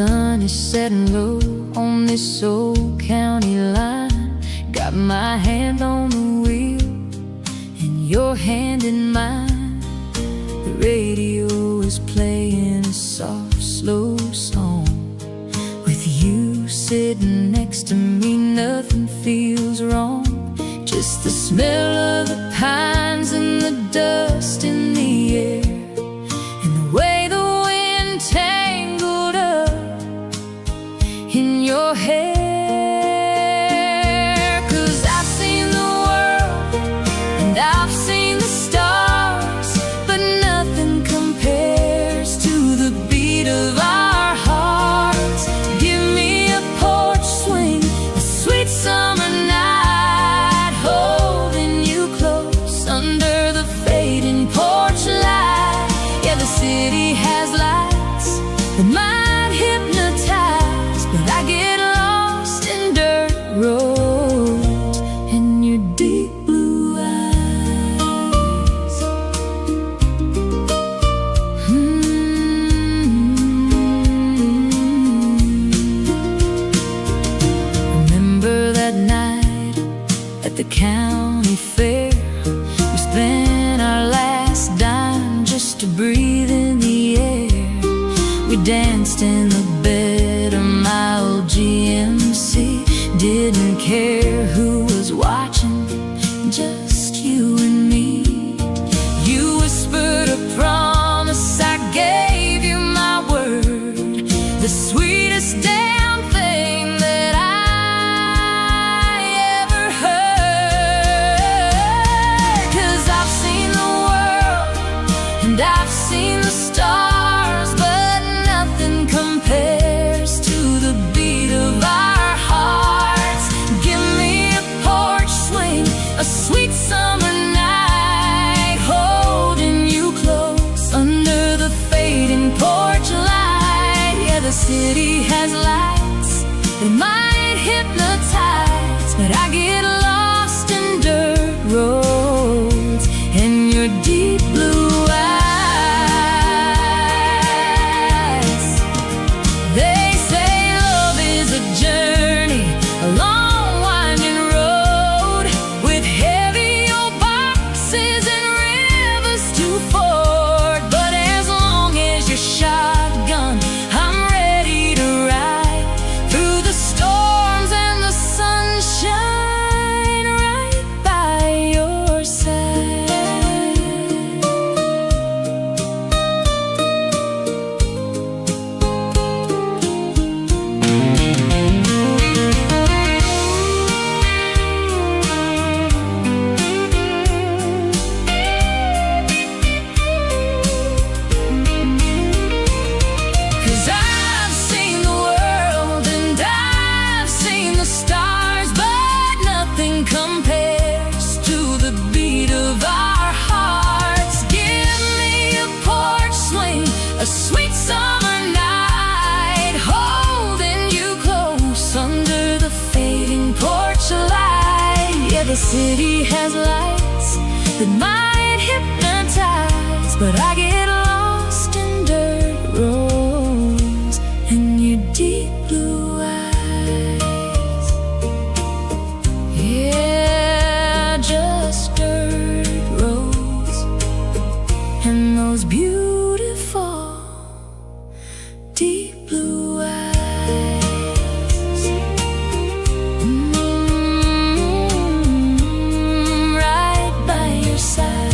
sun is setting low on this old county line. Got my hand on the wheel and your hand in mine. The radio is playing a soft, slow song. With you sitting next to me, nothing feels wrong. Just the smell of the pines and the dust in the air, and the way the wind tangled up in your hair. 'Cause I've seen the world and I've seen the stars, but nothing compares to the beat of our hearts. Give me a porch swing, a sweet summer night, holding you close under the fading porch light. Yeah, the city has lights that might hypnotize, but I get lost in dirt roads and your deep blue eyes. Remember that night at the county fair? We spent our last dime just to breathe in the air. We danced in the bed of my old GMC. Didn't care who was watching, just you and me. You whispered a promise, I gave you my word. The sweetest damn thing that I ever heard. 'Cause I've seen the world and I've seen the stars, but nothing compares to the beat of our hearts. Give me a porch swing, a sweet summer night, holding you close under the fading porch light. Yeah, the city has lights that might hypnotize, but I get lost in dirt roads and your deep blue eyes. They say love is a journey, a long winding road, with heavy old boxes and rivers to ford. But as long as you're shotgun, I'm ready to ride through the storms and the sunshine, right by your side. 'Cause I've seen the world and I've seen the stars, but nothing compares to the beat of our hearts. Give me a porch swing, a sweet summer night, holding you close under the fading porch light. Yeah, the city has lights that might hypnotize, but I get lost in dirt roads and your deep blue eyes. Yeah, just dirt roads and those beautiful deep blue eyes. Right by your side.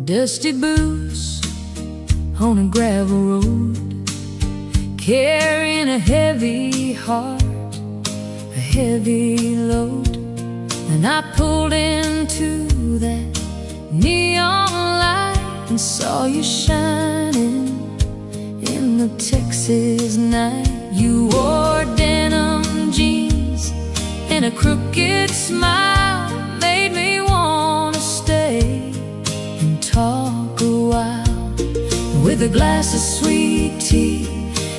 Dusty boots on a gravel road, carrying a heavy heart, a heavy load. And I pulled into that neon light and saw you shining in the Texas night. You wore denim jeans and a crooked smile made me wanna stay and talk a while. With a glass of sweet tea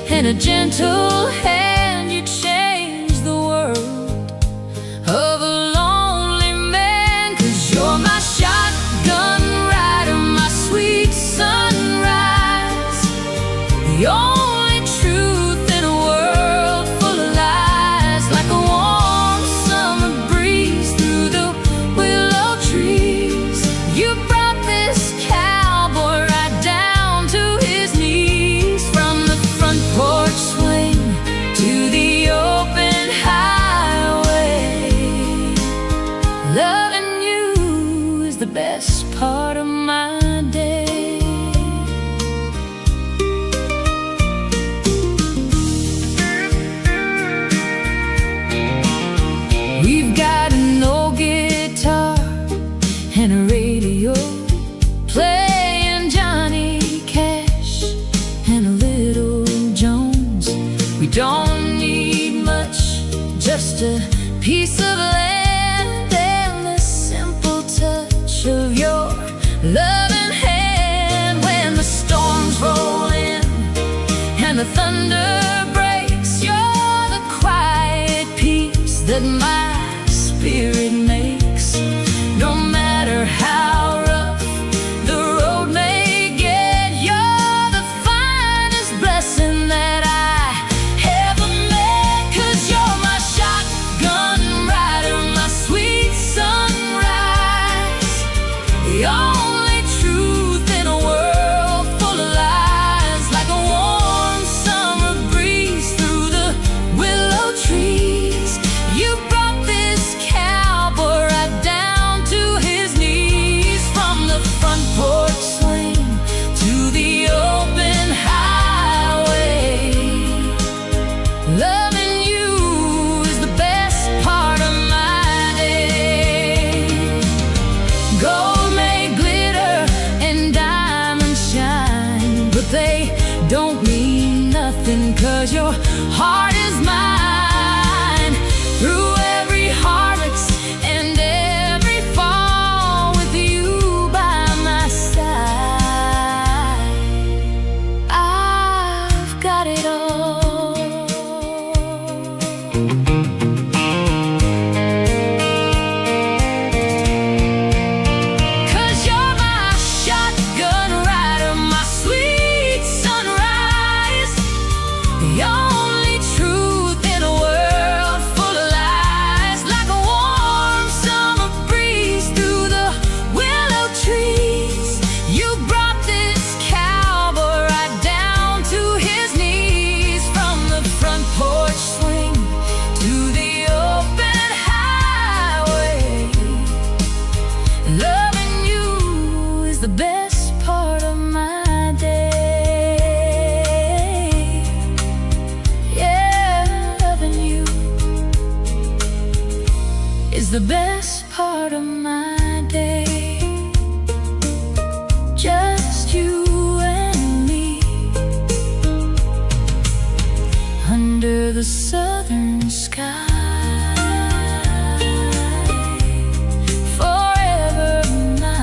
and a gentle hand, you changed the world of a lonely man. 'Cause you're my shotgun rider, my sweet sunrise, the only truth in a world full of lies. Like a warm summer breeze through the willow trees, you brought this cowboy right down to his knees. From the front porch swing to the open highway, loving you is the best part of my day. We've got an old guitar and a radio playing Johnny Cash and a little Jones. We don't need much, just a piece of land and the simple touch of your loving hand. When the storms roll in and the thunder breaks, you're the quiet peace that my spirit makes. No matter how rough the road may get, you're the finest blessing that I ever met. 'Cause you're my shotgun rider, my sweet sunrise, the only truth in a world full of lies. Like a warm summer breeze through the willow trees, you brought this cowboy right down to his knees. From the front porch swing to the open highway, loving you is the best part of my day. Gold may glitter and diamonds shine, but they don't mean nothing, 'cause your heart is mine. Through every harvest and every fall, with you by my side, I've got it all. 'Cause you're my shotgun rider, my sweet sunrise, the only truth in a world full of lies. Like a warm summer breeze through the willow trees, you brought this cowboy right down to his knees. From the front porch swing to the open highway, loving you is the best part of my day. Yeah, loving you is the best part of my day. Just you and me under the southern sky, forever mine.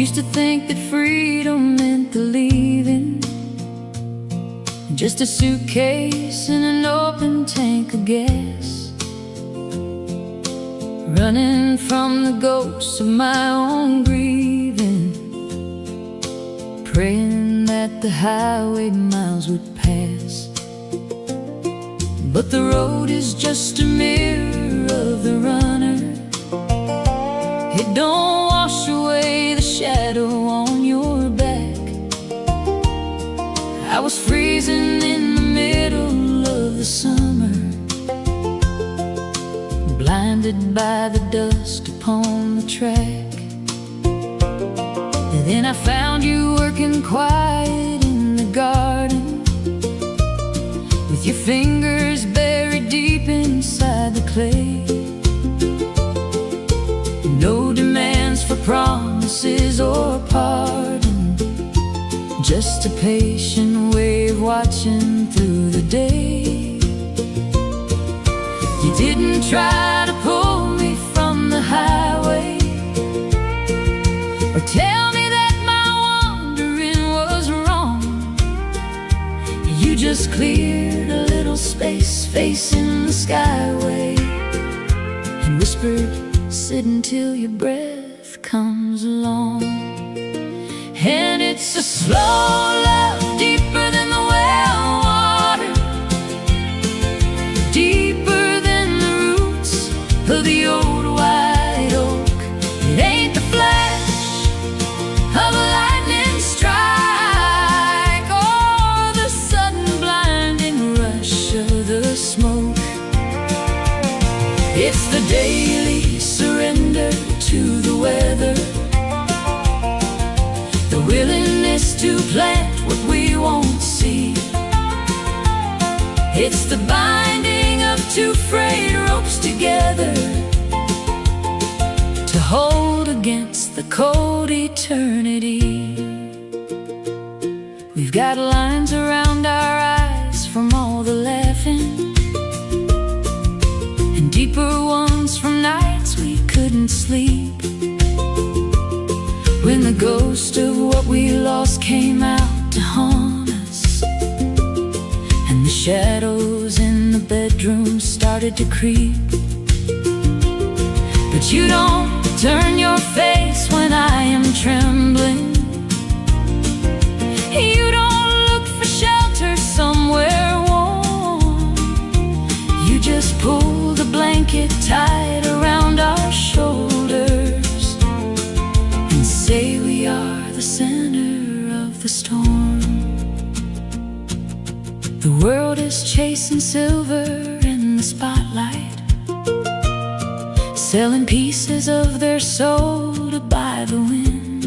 Used to think that freedom meant the leaving, just a suitcase and an open tank of gas, running from the ghosts of my own grieving, praying that the highway miles would pass. But the road is just a mirror of the runner, It don't wash away the shadow on your back. I was freezing in the middle of the summer, blinded by the dust upon the track. And then I found you working quiet in the garden, with your fingers buried deep inside the clay. No demands for promises or pardon, just a patient wave watching through the day. You didn't try to pull me from the highway, or tell me that my wandering was wrong. You just cleared a little space facing the skyway, and whispered, sit until your breath comes along. And it's a slow love, deeper than the well water, deeper than the roots of the old white oak. It ain't the flash of a lightning strike, or the sudden blinding rush of the smoke. It's the daily surrender to the weather, the willingness to plant what we won't see. It's the binding of two frayed ropes together, to hold against the cold eternity. We've got lines around our eyes from all the laughing, and deeper ones from nights we couldn't sleep, when the ghost of what we lost came out to haunt us, and the shadows in the bedroom started to creep. But you don't turn your face when I am trembling. You don't look for shelter somewhere warm. You just pull the blanket tight around our shoulders, and say we are the center of the storm. The world is chasing silver in the spotlight, selling pieces of their soul to buy the wind.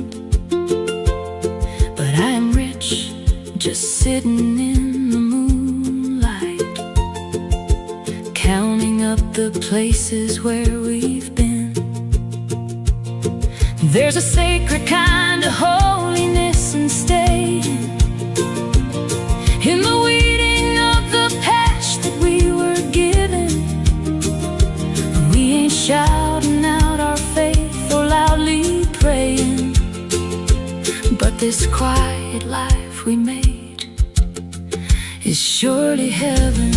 But I am rich, just sitting in the moonlight, counting up the places where we've been. There's a sacred kind of holiness in staying in the weeding of the patch that we were given. We ain't shouting out our faith or loudly praying, but this quiet life we made is surely heaven.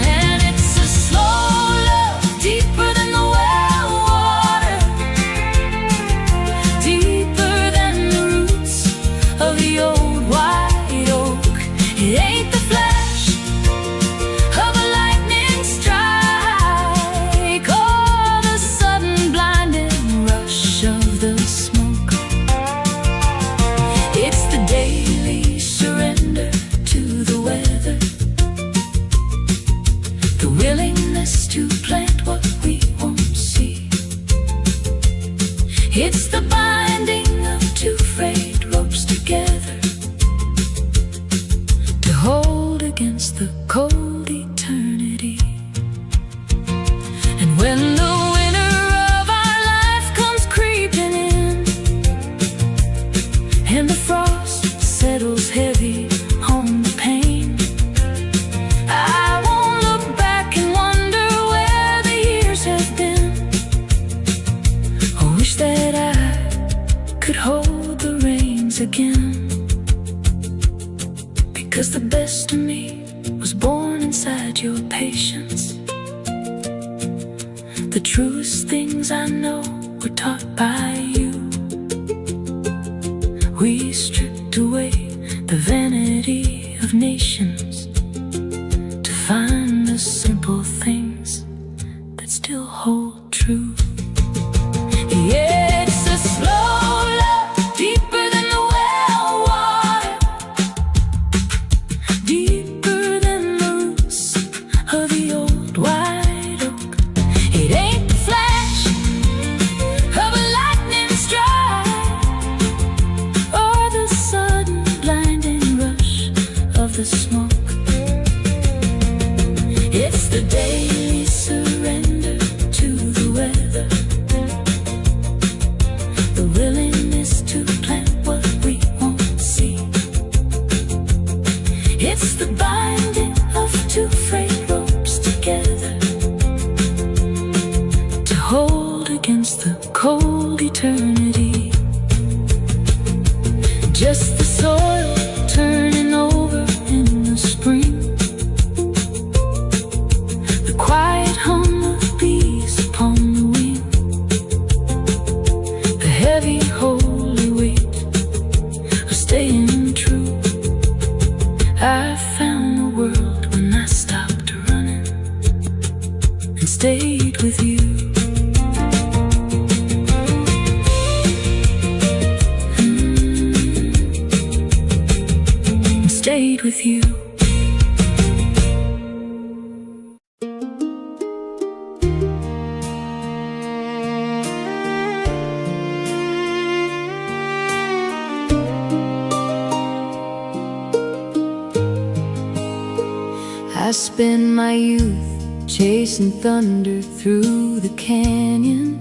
And it's a slow love, deeper than the well water, deeper than the roots of the old white oak. It ain't the flash of a lightning strike, or the sudden blinding rush of the smoke. It's the daily surrender to the weather, the willingness to plant what we won't see. It's the binding of two frayed ropes together, to hold against the cold eternity. And when the winter of our life comes creeping in, and the frost settles heavy on the pane, I won't look back and wonder where the years have been. I wish that I could hold the reins again, because the best of me was born inside your patience. The truest things I know were taught by you. We stripped away the vanity of nations to find the simple things that still hold true. the smoke. It's the daily surrender to the weather, the willingness to plant what we won't see. It's the binding of two frayed ropes together to hold against the cold eternity. Just the soil turning over in the spring, the quiet hum of bees upon the wing, the heavy holy weight of staying true. I found the world when I stopped running and stayed with you. Stayed with you. I spent my youth chasing thunder through the canyon,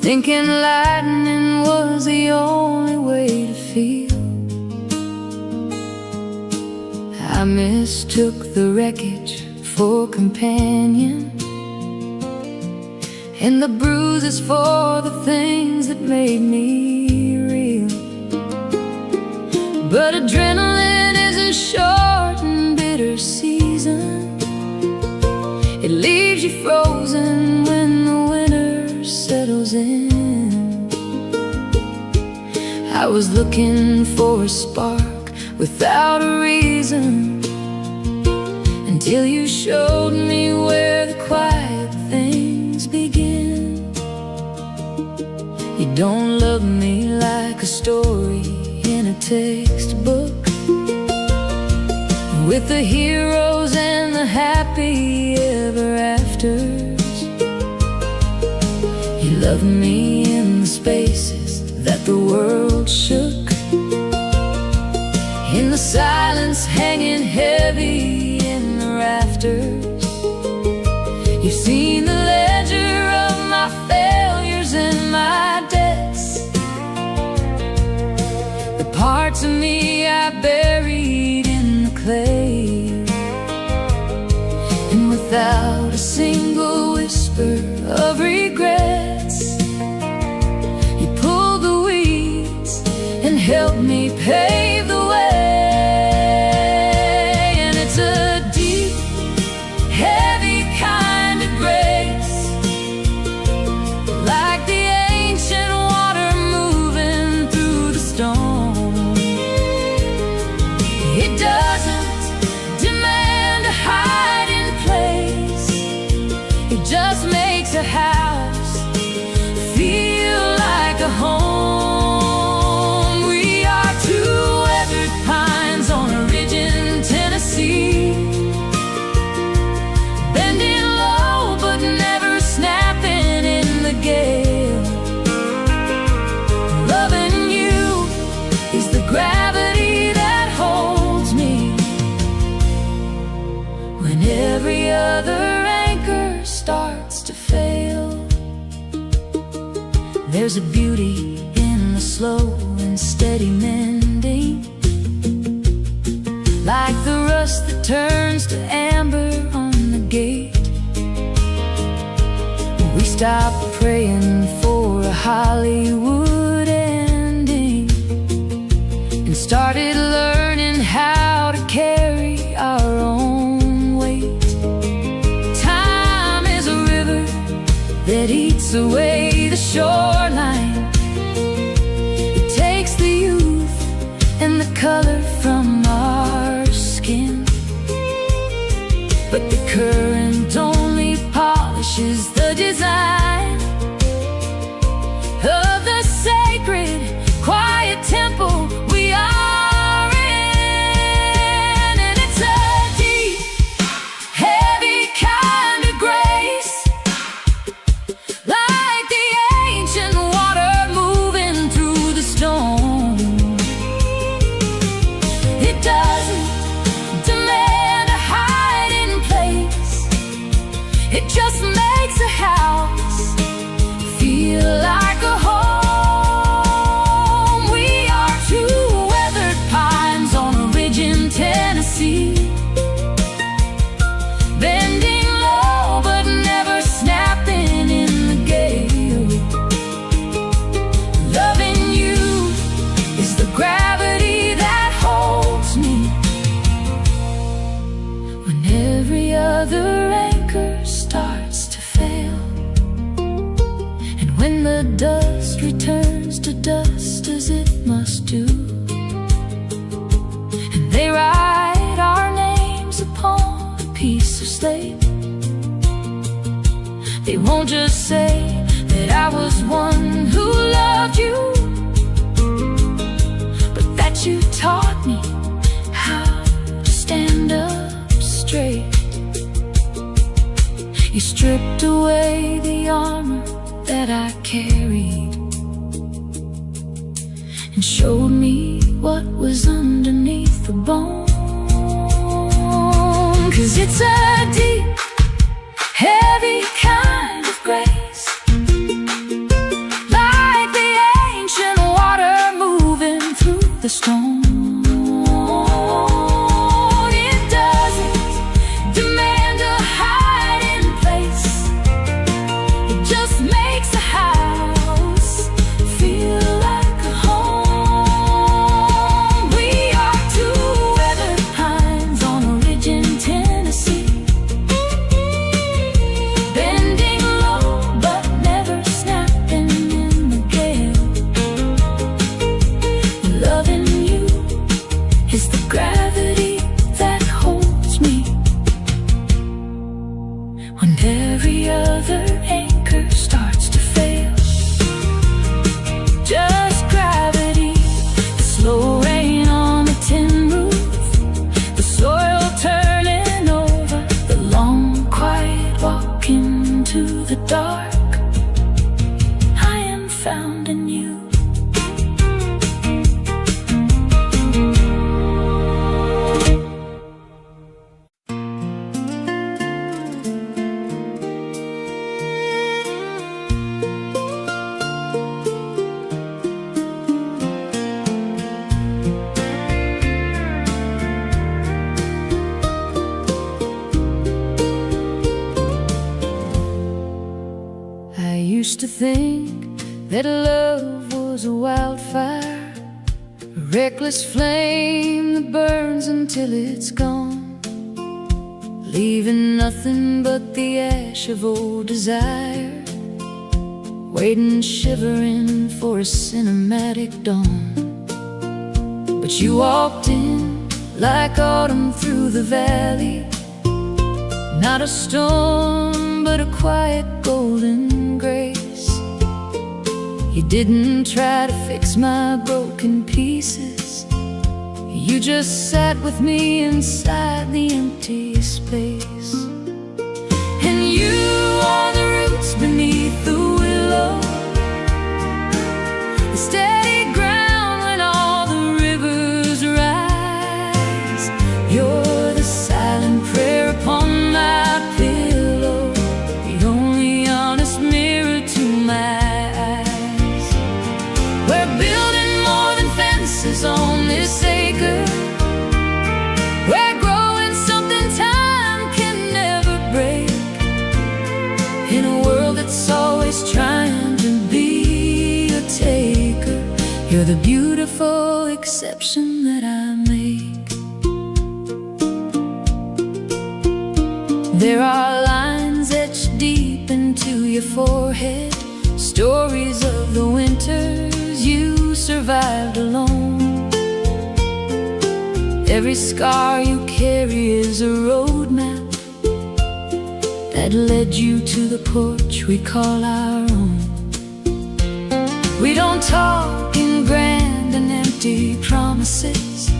thinking lightning was the only way to feel. I mistook the wreckage for companion, and the bruises for the things that made me real. But adrenaline is a short and bitter season. It leaves you frozen when the winter settles in. I was looking for a spark without a reason, until you showed me where the quiet things begin. You don't love me like a story in a textbook, with the heroes and the happy ever afters. You love me in the spaces that the world shook, in the silence hanging heavy in the rafters. You've seen the ledger of my failures and my debts, the parts of me I buried in the clay. And without a single whisper of regrets, you pulled the weeds and helped me pave the way. Just makes a house feel like a home. We are two weathered pines on a ridge in Tennessee, bending low but never snapping in the gale. Loving you is the gravity that holds me when every other starts to fail. There's a beauty in the slow and steady mending, like the rust that turns to amber on the gate. We stopped praying for a Hollywood ending and started learning how to carry our own weight. That eats away the shoreline. It takes the youth and the color from our skin, but the current only polishes the design of the sacred, quiet temple we are in. And it's a deep, heavy kind of grace, like the ancient water moving through the stone. It as it must do. And they write our names upon a piece of slate. They won't just say that I was one who loved you, but that you taught me how to stand up straight. You stripped away the armor that I carried and showed me what was underneath the bone. 'Cause it's a deep, heavy kind of grace, like the ancient water moving through the stone. It doesn't demand a hiding place, it just makes a house feel like a home. We are two weathered pines on a ridge in Tennessee, bending low but never snapping in the gale. Loving you is the gravity that holds me when every other anchor starts to fail. Just gravity, the slow rain on the tin roof, the soil turning over, the long quiet walk into the dark. I am found in you. I used to think that love was a wildfire, a reckless flame that burns until it's gone, leaving nothing but the ash of old desire, waiting shivering for a cinematic dawn. But you walked in like autumn through the valley, not a storm but a quiet golden grace. You didn't try to fix my broken pieces, you just sat with me inside the empty space. And you are the roots beneath the willow, the steady ground when all the rivers rise. You're the silent prayer upon my pillow, the only honest mirror to my eyes. We're building more than fences on this acre, we're growing something time can never break, in a world that's always trying to be a taker. You're the beautiful exception that I make. There are lines etched deep into your forehead, stories of the winters you survived alone. Every scar you carry is a roadmap that led you to the porch we call our own. We don't talk in grand and empty promises,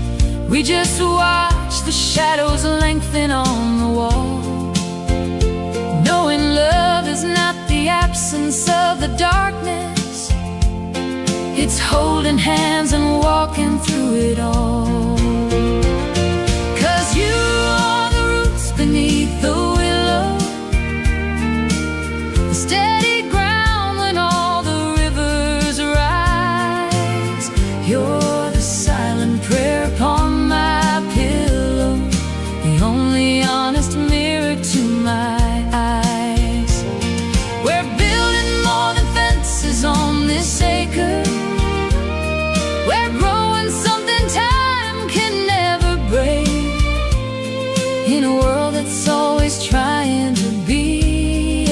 we just watch the shadows lengthen on the wall, knowing love is not the absence of the darkness, it's holding hands and walking through it all. 'Cause you are the roots beneath the willow, the steady ground when all the rivers rise. You're the silent prayer upon my pillow, the only honest mirror to my eyes. We're building more than fences on this acre, we're growing something time can never break, in a world that's always trying to be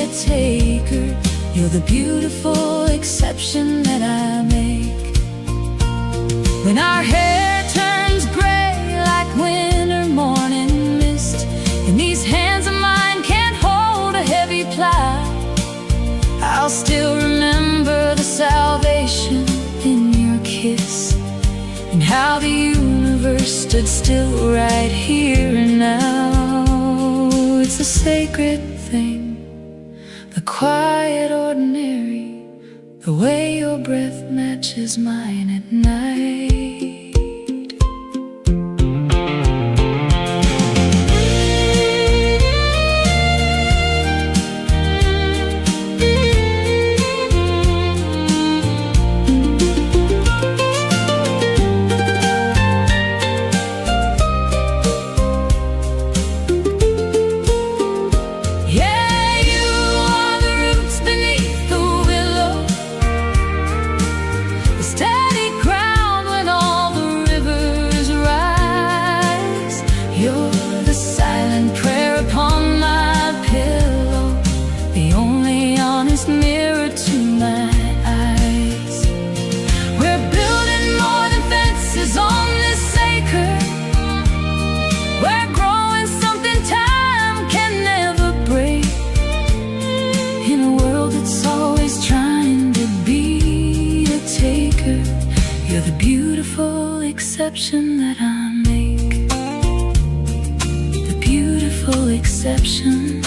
a taker. You're the beautiful exception that I make. stood still right here and now. It's a sacred thing, the quiet ordinary, the way your breath matches mine at night. Mirror to my eyes. We're building more than fences on this acre. We're growing something time can never break, in a world that's always trying to be a taker. You're the beautiful exception that I make, the beautiful exception.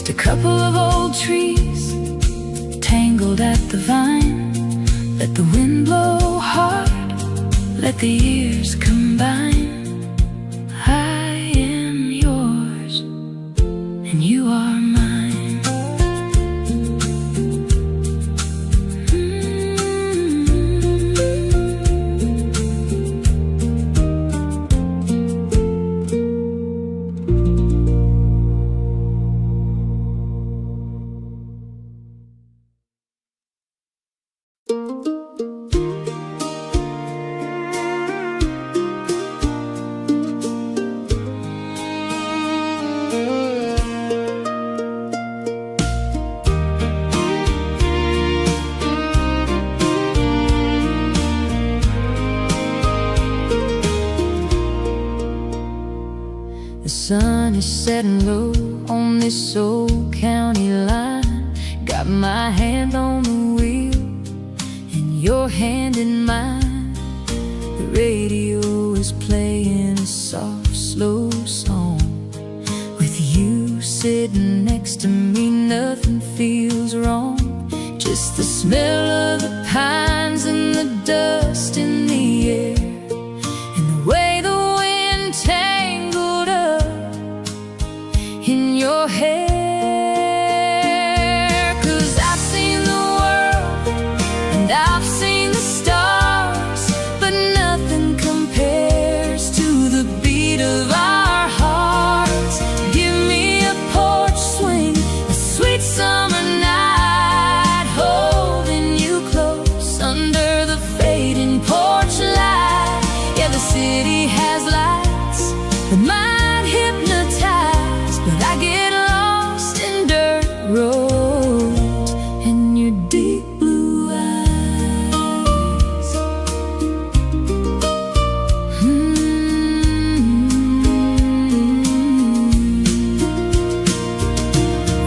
A couple of old trees tangled at the vine. Let the wind blow hard, let the years combine. I am yours and you are mine. The sun is setting low on this old county line. Got my hand on the wheel and your hand in mine. The radio is playing a soft, slow song. With you sitting next to me, nothing feels wrong. Just the smell of the pines and the dust in the air, and the way the wind tangled up in your hair. 'Cause I've seen the world and I've seen the stars, but nothing compares to the beat of our hearts. Give me a porch swing, a sweet summer night, holding you close under the fading porch light. Yeah, the city has lights that might hypnotize, but I get lost in dirt roads and your deep blue eyes.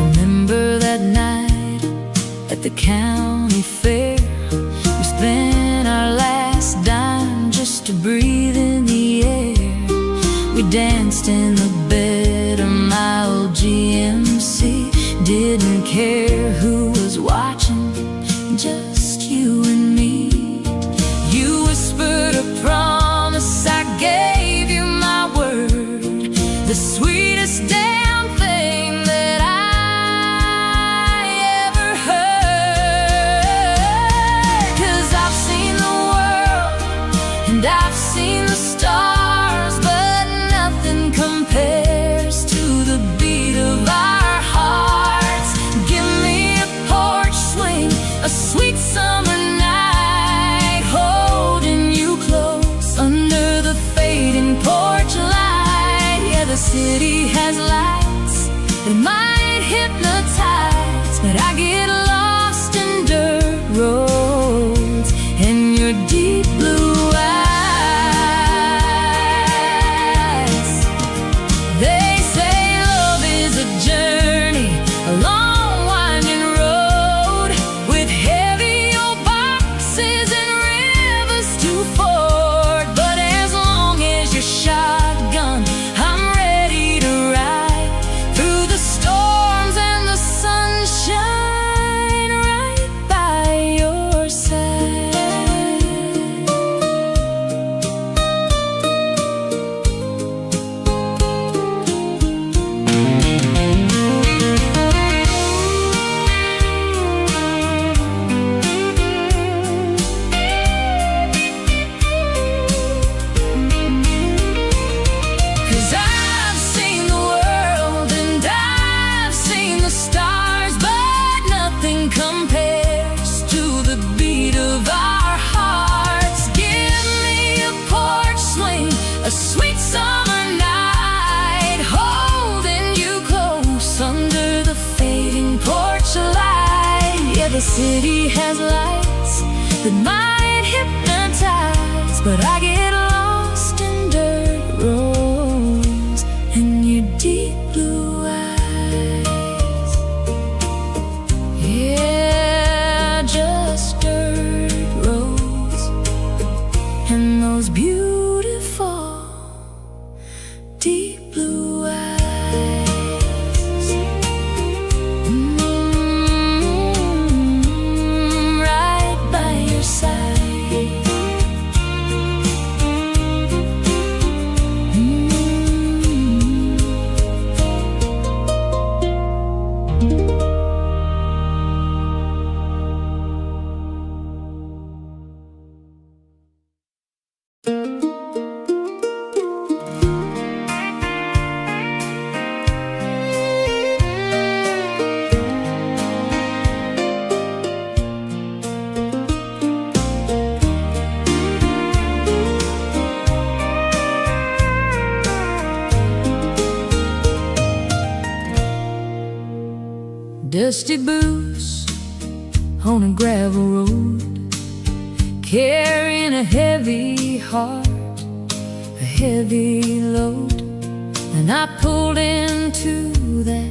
Remember that night at the county fair? We spent our last dime just to breathe in the air. We danced in the bed of my old GMC. Didn't care who was watching, just you and me. You whispered a promise, I gave you my word, the sweetest damn thing that I ever heard. 'Cause I've seen the world and I've seen the stars, but nothing compares to the beat of our hearts. Give me the city has lights that might hypnotize, but I get lost in dirt roads and your deep blue eyes. Yeah, just dirt roads and those beautiful deep blue eyes. Right by your side. Dusty boots on a gravel road, carrying a heavy heart, a heavy load. And I pulled into that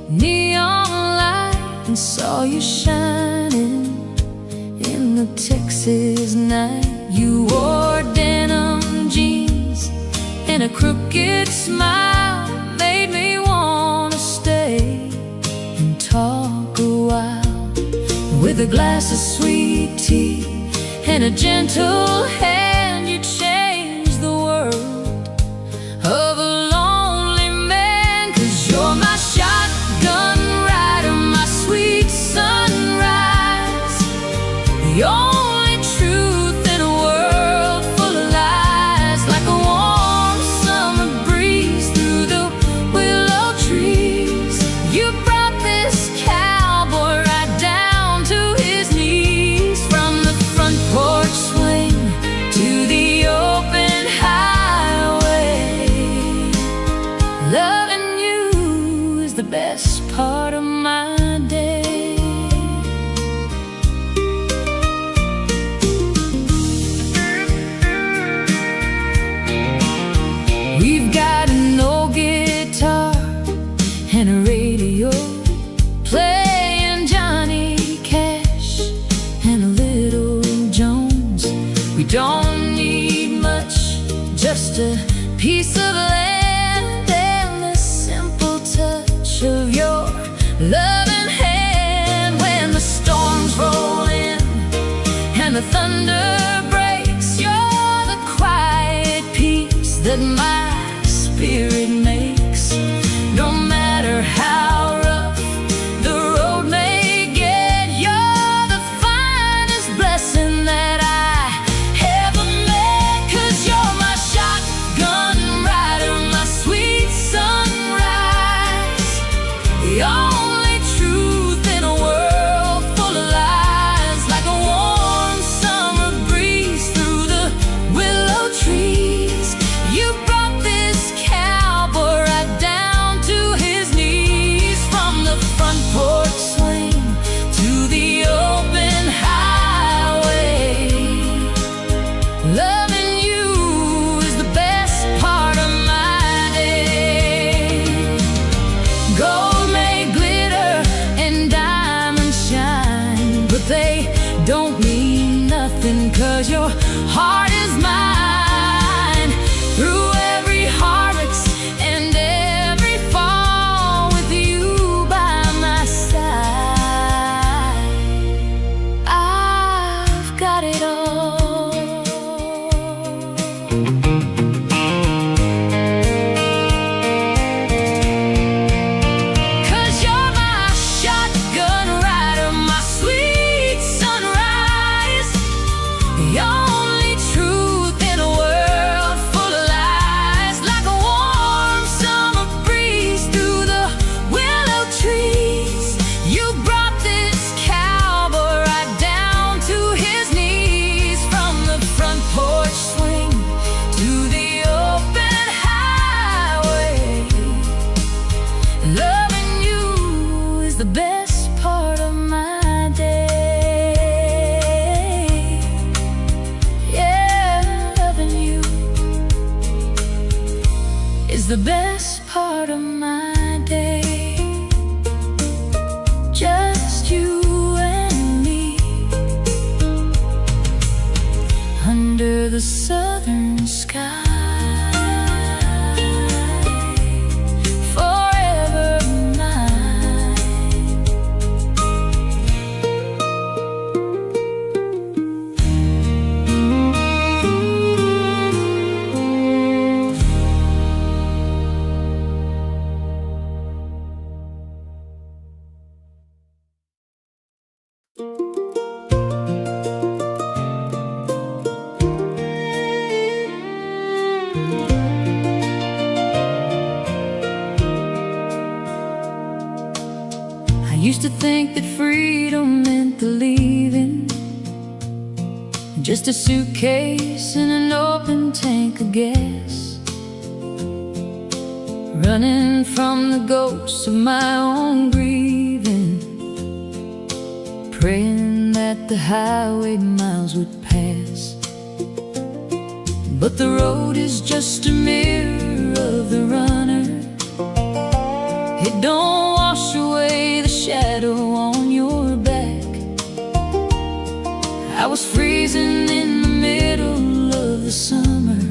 neon light and saw you shining in the Texas night. You wore denim jeans and a crooked smile made me wanna stay and talk a while. With a glass of sweet tea and a gentle hand, you changed the world of a lonely man. 'Cause you're my shotgun rider, my sweet sunrise, the only truth in a world full of lies. Like a warm summer breeze through the willow trees, you brought this cowboy right down to his knees. From the front porch swing to the open highway, loving you is the best part of my day. We've got an old guitar and a radio, playing Johnny Cash and a little Jones. We don't need much, just a piece of land and the simple touch of your loving hand. When the storms roll in and the thunder breaks, you're the quiet peace that my spirit makes. No matter how rough the road may get, you're the finest blessing that I ever met. 'Cause you're my shotgun rider, my sweet sunrise, the only truth in a world full of lies. Like a warm summer breeze through the willow trees, you brought this cowboy right down to his knees. From the front porch swing to the open highway, loving you is the best part of my day. Gold may glitter and diamonds shine, but they don't mean nothing, 'cause your heart is mine. Through every harvest and every fall, with you by my side, I've got it all. 'Cause you're my shotgun rider, my sweet sunrise, the only truth the best part of my day. Just you and me under the southern sky. I used to think that freedom meant the leaving, just a suitcase and an open tank of gas, running from the ghosts of my own grieving, praying that the highway miles would pass. But the road is just a mirror of the runner. It don't wash away the shadow on your back. I was freezing in the middle of the summer,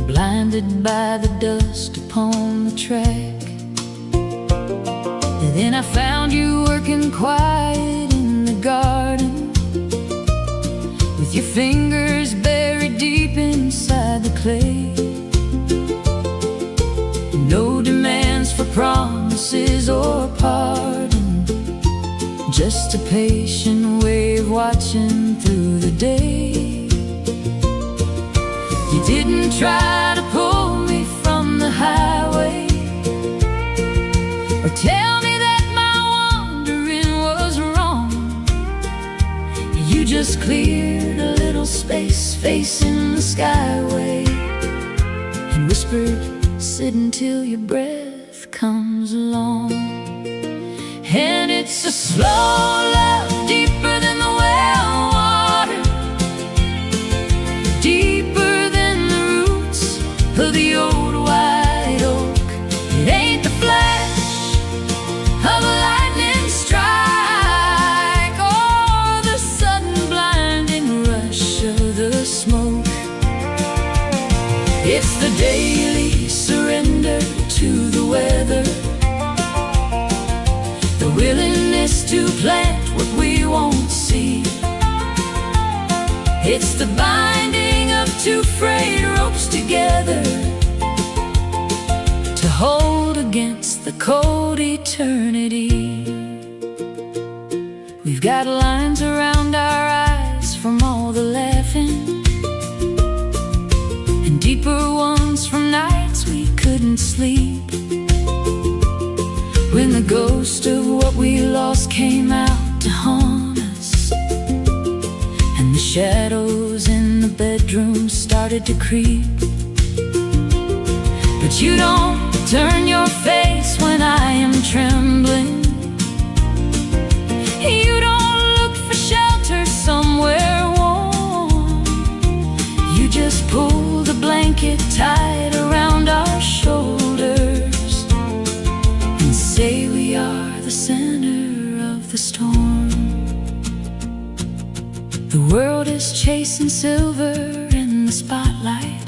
blinded by the dust upon the track. And then I found you working quiet in the garden, with your fingers buried deep inside the clay. No demands for promises or pardon, just a patient way of watching through the day. You didn't try to pull me from the highway, or tell me that my wandering was wrong. You just cleared a little space facing the skyway and whispered, "Sit until your breath comes along." And it's a slow love, deeper than the well water, deeper than the roots of the old white oak. It ain't the flash of a lightning strike, or the sudden blinding rush of the smoke. It's the daily surrender to the weather, the willingness to plant what we won't see. It's the binding of two frayed ropes together, to hold against the cold eternity. We've got lines around our eyes from all the laughing, and deeper ones from nights we couldn't sleep, when the ghost of what we lost came out to haunt us, and the shadows in the bedroom started to creep. But you don't turn your face when I am trembling. You don't look for shelter somewhere warm. You just pull the blanket tight around our shoulders and say we are the center of the storm. The world is chasing silver in the spotlight,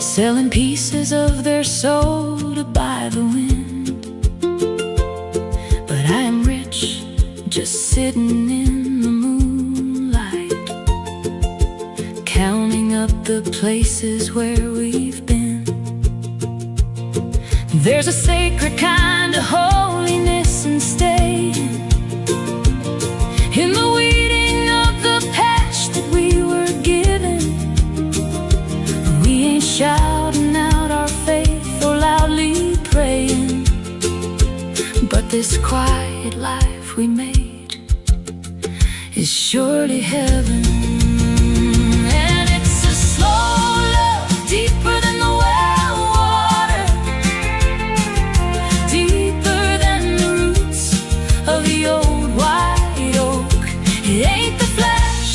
selling pieces of their soul to buy the wind. But I am rich, just sitting in the moonlight, counting up the places where we've been. There's a sacred kind of holiness in staying in the weeding of the patch that we were given. We ain't shouting out our faith or loudly praying, but this quiet life we made is surely heaven. And it's a slow love, deeper than the well water, deeper than the roots of the old white oak. It ain't the flash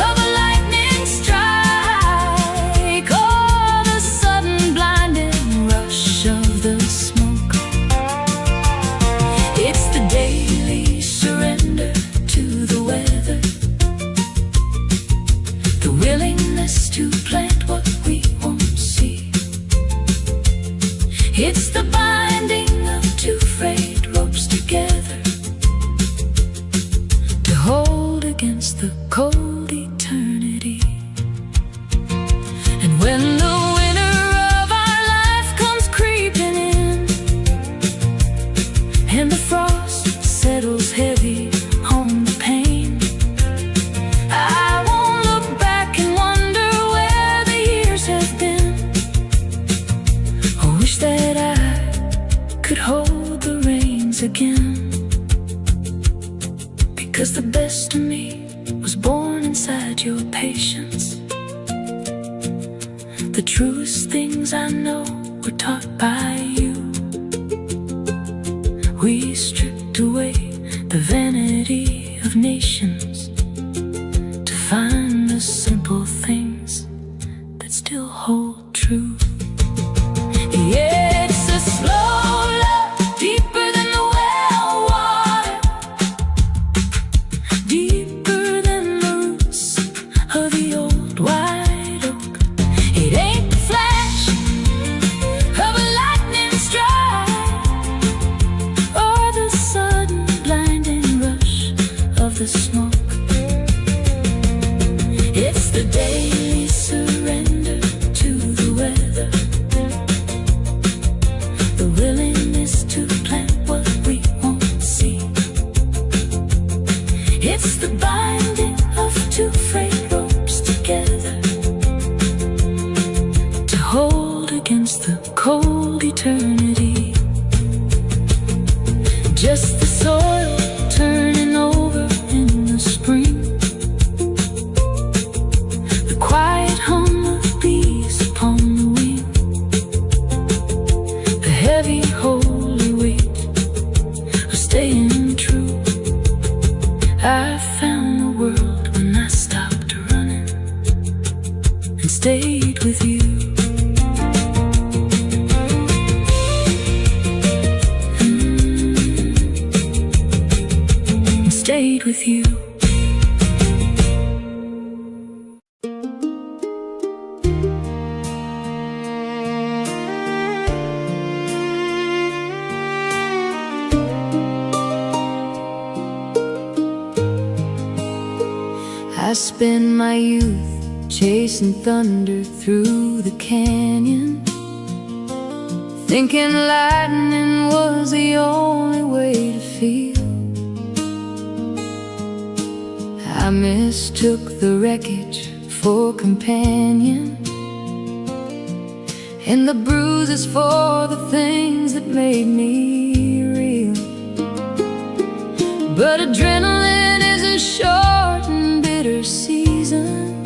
of a lightning strike, willingness to plant what we won't see. It's the binding of two frayed ropes together to hold against the cold eternity. And when the winter of our life comes creeping in, and the frost settles heavy on the pain, I won't look back and wonder where the years have been. I wish that I could hold the reins again, because the best of me was born inside your patience. The truest things I know were taught by you. We stripped away the vanity of nations to find the simple things that still hold true. Yeah, it's a slow love, deeper than the well water, deeper than the roots of the old white oak. It ain't the flash of a lightning strike or the sudden blinding rush of the smoke. It's the daily surrender to the weather, the willingness to plant what we won't see. It's the binding of two frayed ropes together to hold against the cold eternity. Just the soil turning over in the spring, the quiet hum of bees upon the wing, the heavy holy weight of staying true. I found the world when I stopped running and stayed with you. And stayed with you. I spent my youth chasing thunder through the canyon, thinking lightning was the only way to feel. I mistook the wreckage for companion, and the bruises for the things that made me real. But adrenaline is a short and bitter season.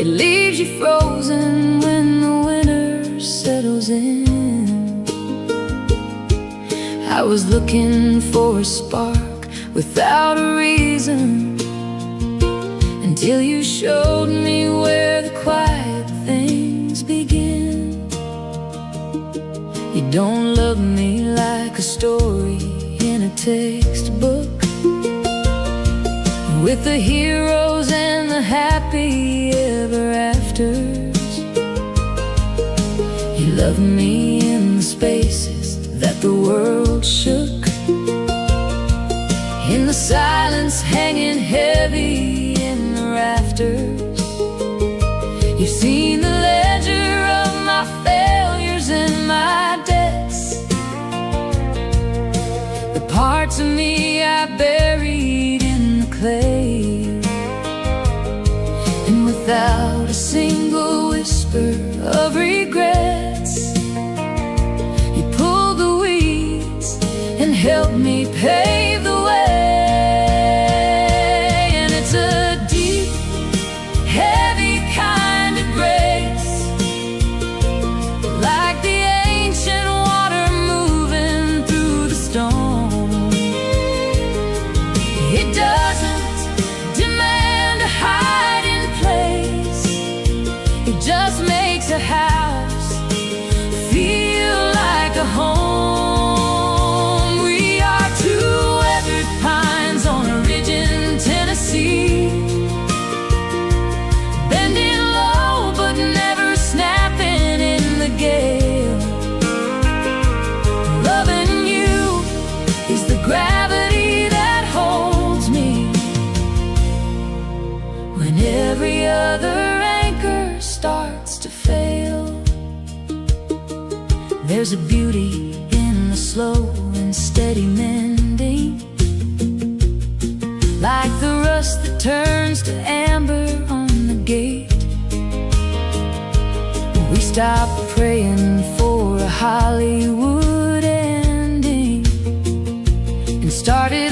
It leaves you frozen when the winter settles in. I was looking for a spark without a reason, until you showed me where the quiet things begin. You don't love me like a story in a textbook, with the heroes and the happy ever afters. You love me in the spaces that the world shook, in the silence hanging heavy in the rafters. You've seen the ledger of my failures and my debts, the parts of me I buried in the clay. And without a single whisper of regrets, you pulled the weeds and helped me pave the way. And it's a deep, heavy kind of grace, like the ancient water moving through the stone. It doesn't demand a hiding place, it just makes a house feel like a home. We are two weathered pines on a ridge in Tennessee, There's a beauty in the slow and steady mending, like the rust that turns to amber on the gate. We stopped praying for a Hollywood ending and started